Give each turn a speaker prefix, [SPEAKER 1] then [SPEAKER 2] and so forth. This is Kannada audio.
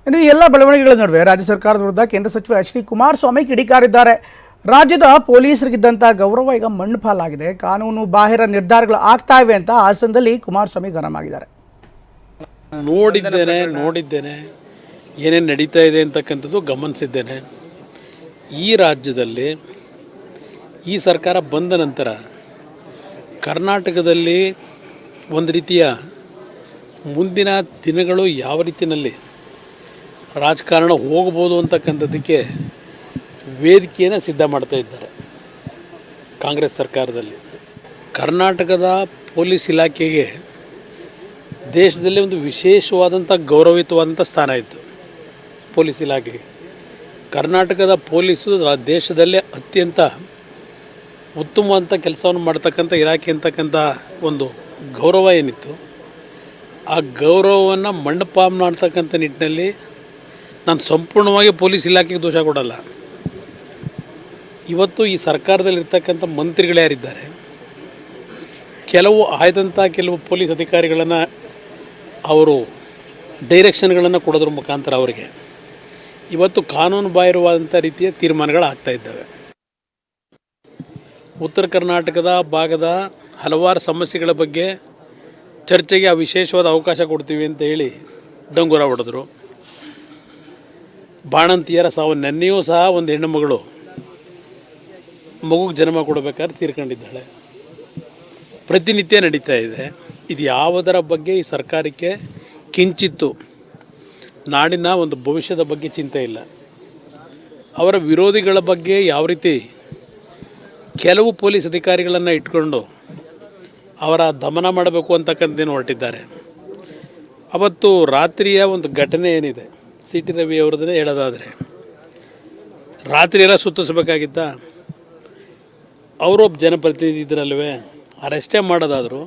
[SPEAKER 1] ಇನ್ನು ಈ ಎಲ್ಲ ಬೆಳವಣಿಗೆಗಳ ನಡುವೆ ರಾಜ್ಯ ಸರ್ಕಾರದ ವಿರುದ್ಧ ಕೇಂದ್ರ ಸಚಿವ ಎಚ್ ಡಿ ಕುಮಾರಸ್ವಾಮಿ ಕಿಡಿಕಾರಿದ್ದಾರೆ. ರಾಜ್ಯದ ಪೊಲೀಸರಿಗಿದ್ದಂಥ ಗೌರವ ಈಗ ಮಣ್ಣು ಪಾಲಾಗಿದೆ, ಕಾನೂನು ಬಾಹಿರ ನಿರ್ಧಾರಗಳು ಆಗ್ತಾ ಇವೆ ಅಂತ ಹಾಸನದಲ್ಲಿ ಕುಮಾರಸ್ವಾಮಿ ಗರಂ ಆಗಿದ್ದಾರೆ.
[SPEAKER 2] ನೋಡಿದ್ದೇನೆ ಏನೇನು ನಡೀತಾ ಇದೆ ಅಂತಕ್ಕಂಥದ್ದು ಗಮನಿಸಿದ್ದೇನೆ. ಈ ರಾಜ್ಯದಲ್ಲಿ ಈ ಸರ್ಕಾರ ಬಂದ ನಂತರ ಕರ್ನಾಟಕದಲ್ಲಿ ಒಂದು ರೀತಿಯ ಮುಂದಿನ ದಿನಗಳು ಯಾವ ರೀತಿಯಲ್ಲಿ ರಾಜಕಾರಣ ಹೋಗ್ಬೋದು ಅಂತಕ್ಕಂಥದ್ದಕ್ಕೆ ವೇದಿಕೆಯನ್ನು ಸಿದ್ಧ ಮಾಡ್ತಾ ಇದ್ದಾರೆ ಕಾಂಗ್ರೆಸ್ ಸರ್ಕಾರದಲ್ಲಿ. ಕರ್ನಾಟಕದ ಪೊಲೀಸ್ ಇಲಾಖೆಗೆ ದೇಶದಲ್ಲಿ ಒಂದು ವಿಶೇಷವಾದಂಥ ಗೌರವಿತವಾದಂಥ ಸ್ಥಾನ ಇತ್ತು. ಪೊಲೀಸ್ ಇಲಾಖೆಗೆ ಕರ್ನಾಟಕದ ಪೊಲೀಸು ದೇಶದಲ್ಲೇ ಅತ್ಯಂತ ಉತ್ತಮವಾದಂಥ ಕೆಲಸವನ್ನು ಮಾಡ್ತಕ್ಕಂಥ ಇಲಾಖೆ ಅಂತಕ್ಕಂಥ ಒಂದು ಗೌರವ ಏನಿತ್ತು, ಆ ಗೌರವವನ್ನು ಮಂಡಪಾಮ್ ಮಾಡ್ತಕ್ಕಂಥ ನಿಟ್ಟಿನಲ್ಲಿ ನಾನು ಸಂಪೂರ್ಣವಾಗಿ ಪೊಲೀಸ್ ಇಲಾಖೆಗೆ ದೋಷ ಕೊಡಲ್ಲ. ಇವತ್ತು ಈ ಸರ್ಕಾರದಲ್ಲಿರ್ತಕ್ಕಂಥ ಮಂತ್ರಿಗಳು ಯಾರಿದ್ದಾರೆ, ಕೆಲವು ಪೊಲೀಸ್ ಅಧಿಕಾರಿಗಳನ್ನು ಅವರು ಡೈರೆಕ್ಷನ್ಗಳನ್ನು ಕೊಡೋದ್ರ ಮುಖಾಂತರ ಅವರಿಗೆ ಇವತ್ತು ಕಾನೂನು ಬಾಹಿರವಾದಂಥ ರೀತಿಯ ತೀರ್ಮಾನಗಳು ಆಗ್ತಾ ಇದ್ದಾವೆ. ಉತ್ತರ ಕರ್ನಾಟಕದ ಭಾಗದ ಹಲವಾರು ಸಮಸ್ಯೆಗಳ ಬಗ್ಗೆ ಚರ್ಚೆಗೆ ವಿಶೇಷವಾದ ಅವಕಾಶ ಕೊಡ್ತೀವಿ ಅಂತ ಹೇಳಿ ಡಂಗೂರ ಹೊಡೆದ್ರು. ಬಾಣಂತಿಯರ ಸಾವು, ನೆನ್ನೆಯೂ ಸಹ ಒಂದು ಹೆಣ್ಣು ಮಗುಗೆ ಜನ್ಮ ಕೊಡಬೇಕಾದ್ರೆ ತೀರ್ಕೊಂಡಿದ್ದಾಳೆ. ಪ್ರತಿನಿತ್ಯ ನಡೀತಾ ಇದೆ. ಇದು ಯಾವುದರ ಬಗ್ಗೆ ಈ ಸರ್ಕಾರಕ್ಕೆ ಕಿಂಚಿತ್ತು ನಾಡಿನ ಒಂದು ಭವಿಷ್ಯದ ಬಗ್ಗೆ ಚಿಂತೆ ಇಲ್ಲ. ಅವರ ವಿರೋಧಿಗಳ ಬಗ್ಗೆ ಯಾವ ರೀತಿ ಕೆಲವು ಪೊಲೀಸ್ ಅಧಿಕಾರಿಗಳನ್ನು ಇಟ್ಕೊಂಡು ಅವರ ದಮನ ಮಾಡಬೇಕು ಅಂತಕ್ಕಂಥದ್ದೇನು ಹೊರಟಿದ್ದಾರೆ. ಅವತ್ತು ರಾತ್ರಿಯ ಒಂದು ಘಟನೆ ಏನಿದೆ, ಸಿ ಟಿ ರವಿ ಅವ್ರದ್ದೇ ಹೇಳೋದಾದರೆ ರಾತ್ರಿ ಎಲ್ಲ ಸುತ್ತಿಸ್ಬೇಕಾಗಿದ್ದ, ಅವರು ಜನಪ್ರತಿನಿಧಿ ಇದ್ರಲ್ವೇ, ಅರೆಸ್ಟೇ ಮಾಡೋದಾದರೂ